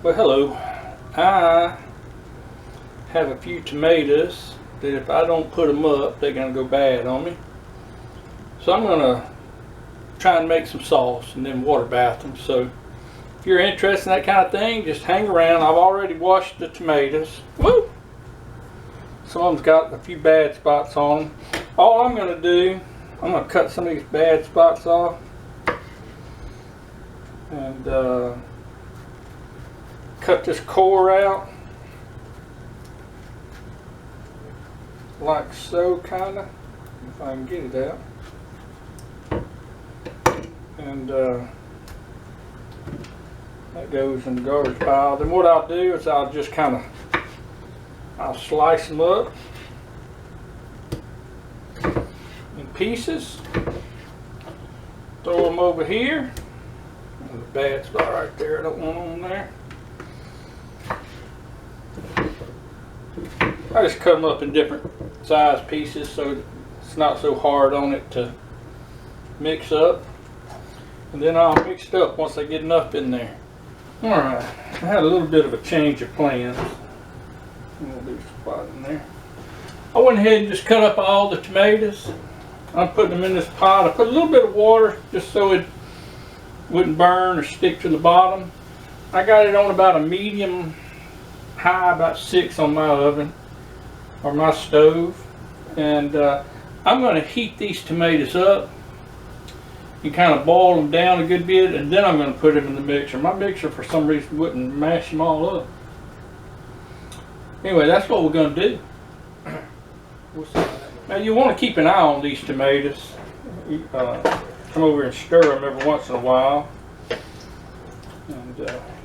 Well, hello. I have a few tomatoes that if I don't put them up, they're going to go bad on me. So I'm going to try and make some sauce and then water bath them. So if you're interested in that kind of thing, just hang around. I've already washed the tomatoes. Woo! Some of them's got a few bad spots on them. All I'm going to do, I'm going to cut some of these bad spots off. And cut this core out like so, kind of, if I can get it out. And that goes in the garbage pile. Then what I'll do is I'll just kind of slice them up in pieces, throw them over here. There's a bad spot right there, I don't want them there. I just cut them up in different size pieces so it's not so hard on it to mix up. And then I'll mix it up once I get enough in there. Alright, I had a little bit of a change of plans. I'm going to do a spot in there. I went ahead and just cut up all the tomatoes. I'm putting them in this pot. I put a little bit of water just so it wouldn't burn or stick to the bottom. I got it on about a medium high, about 6 on my oven or my stove. And I'm going to heat these tomatoes up and kind of boil them down a good bit, and then I'm going to put them in the mixer. My mixer for some reason wouldn't mash them all up. Anyway, that's what we're going to do. Now you want to keep an eye on these tomatoes. Come over and stir them every once in a while, and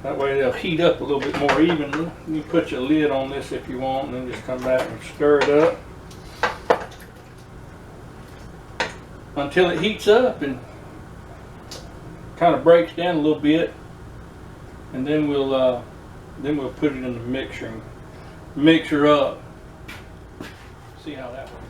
that way they'll heat up a little bit more evenly. You can put your lid on this if you want, and then just come back and stir it up until it heats up and kind of breaks down a little bit, and then we'll put it in the mixer and mix her up. See how that works.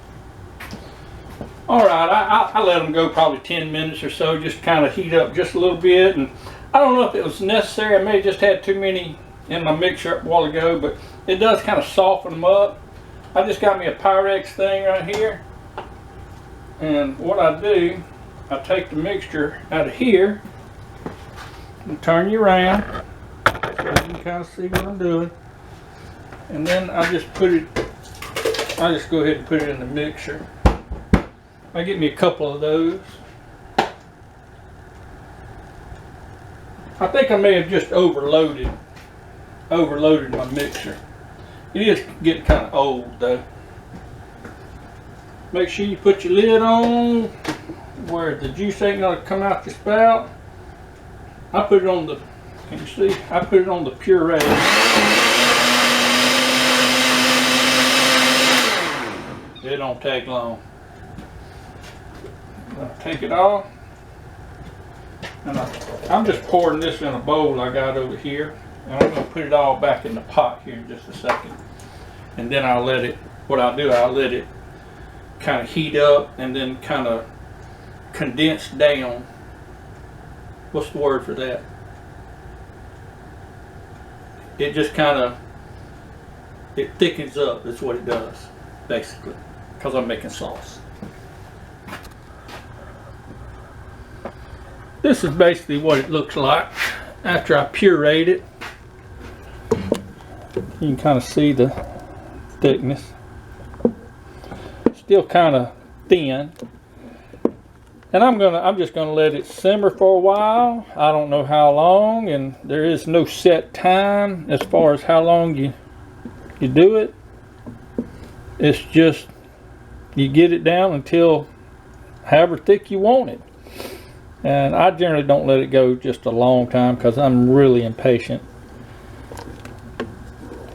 All right, I let them go probably 10 minutes or so, just kind of heat up just a little bit. And I don't know if it was necessary. I may have just had too many in my mixer a while ago, but it does kind of soften them up. I just got me a Pyrex thing right here, and what I do, I take the mixture out of here and turn you around so you can kind of see what I'm doing, and then I just go ahead and put it in the mixer. I get me a couple of those. I think I may have just overloaded my mixer. It is getting kind of old though. Make sure you put your lid on where the juice ain't gonna come out the spout. I put it on the, can you see? I put it on the puree. It don't take long. I'll take it off, and I'm just pouring this in a bowl I got over here, and I'm going to put it all back in the pot here in just a second, and then I'll let it kind of heat up and then kind of condense down. What's the word for that? It just kind of, it thickens up, is what it does basically, because I'm making sauce. This is basically what it looks like after I pureed it. You can kind of see the thickness. Still kind of thin. And I'm just gonna let it simmer for a while. I don't know how long, and there is no set time as far as how long you do it. It's just you get it down until however thick you want it. And I generally don't let it go just a long time because I'm really impatient.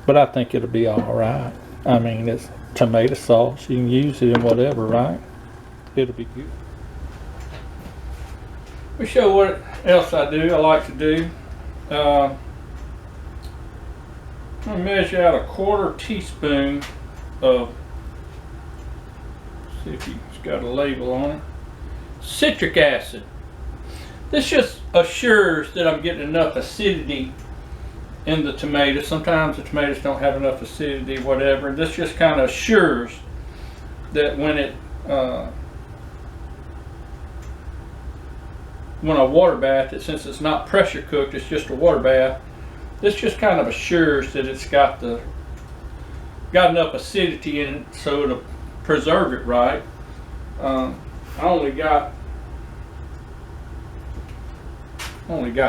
But I think it'll be alright. I mean, it's tomato sauce. You can use it in whatever, right? It'll be good. Let me show what else I like to do. I'm going to measure out a 1/4 teaspoon of, see if it's got a label on it, citric acid. This just assures that I'm getting enough acidity in the tomatoes. Sometimes the tomatoes don't have enough acidity, whatever. And this just kind of assures that when I water bath it, since it's not pressure cooked, it's just a water bath, this just kind of assures that it's got enough acidity in it so it'll preserve it right. I only got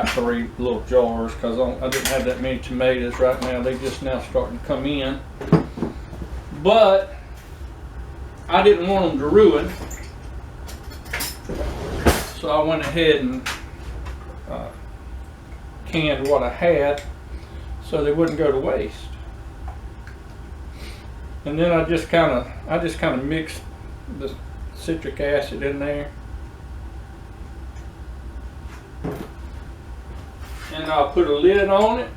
3 little jars because I didn't have that many tomatoes right now. They just now starting to come in, but I didn't want them to ruin, so I went ahead and canned what I had so they wouldn't go to waste. And then I just kind of mixed the citric acid in there, and I'll put a lid on it.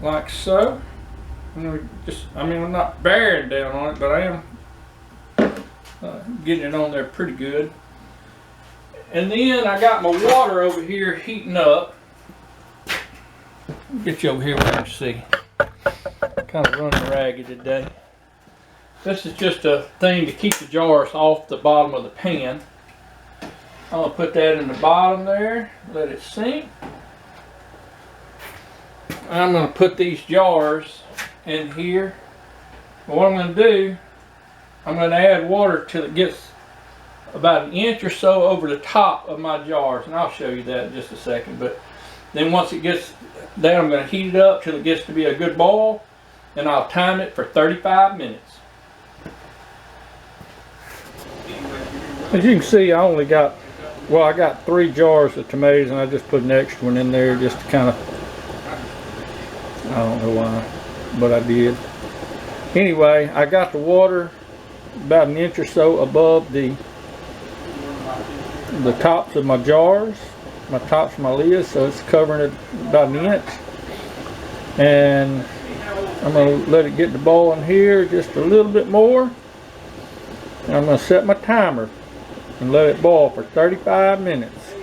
Like so. I'm not bearing down on it, but I am getting it on there pretty good. And then I got my water over here heating up. Get you over here where you can see. Kind of running ragged today. This is just a thing to keep the jars off the bottom of the pan. I'm going to put that in the bottom there, let it sink. I'm going to put these jars in here. But what I'm going to do, I'm going to add water till it gets about 1 inch or so over the top of my jars, and I'll show you that in just a second. But then once it gets there, I'm going to heat it up till it gets to be a good boil, and I'll time it for 35 minutes. As you can see, I got 3 jars of tomatoes, and I just put an extra one in there just to kind of, I don't know why, but I did. Anyway, I got the water about 1 inch or so above the tops of my jars, my tops of my lids, so it's covering it about 1 inch. And I'm going to let it get to boiling here just a little bit more. And I'm going to set my timer and let it boil for 35 minutes.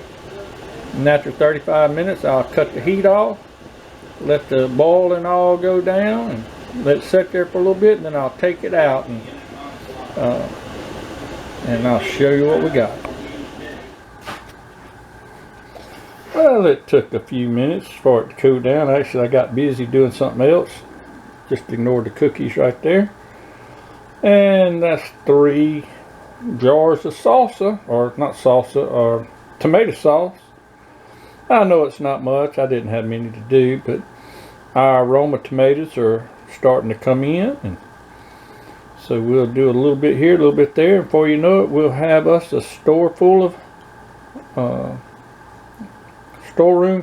And after 35 minutes, I'll cut the heat off, let the boiling all go down, and let it sit there for a little bit, and then I'll take it out and I'll show you what we got. Well, it took a few minutes for it to cool down. Actually, I got busy doing something else. Just ignored the cookies right there. And that's 3 jars of salsa, or not salsa, or tomato sauce. I know it's not much. I didn't have many to do, but our aroma tomatoes are starting to come in, and so we'll do a little bit here, a little bit there, and before you know it, we'll have us a storeroom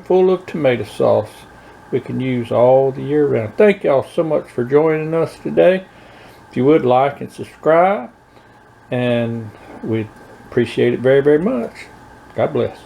full of tomato sauce we can use all the year round. Thank y'all so much for joining us today. If you would like and subscribe, and we'd appreciate it very, very much. God bless.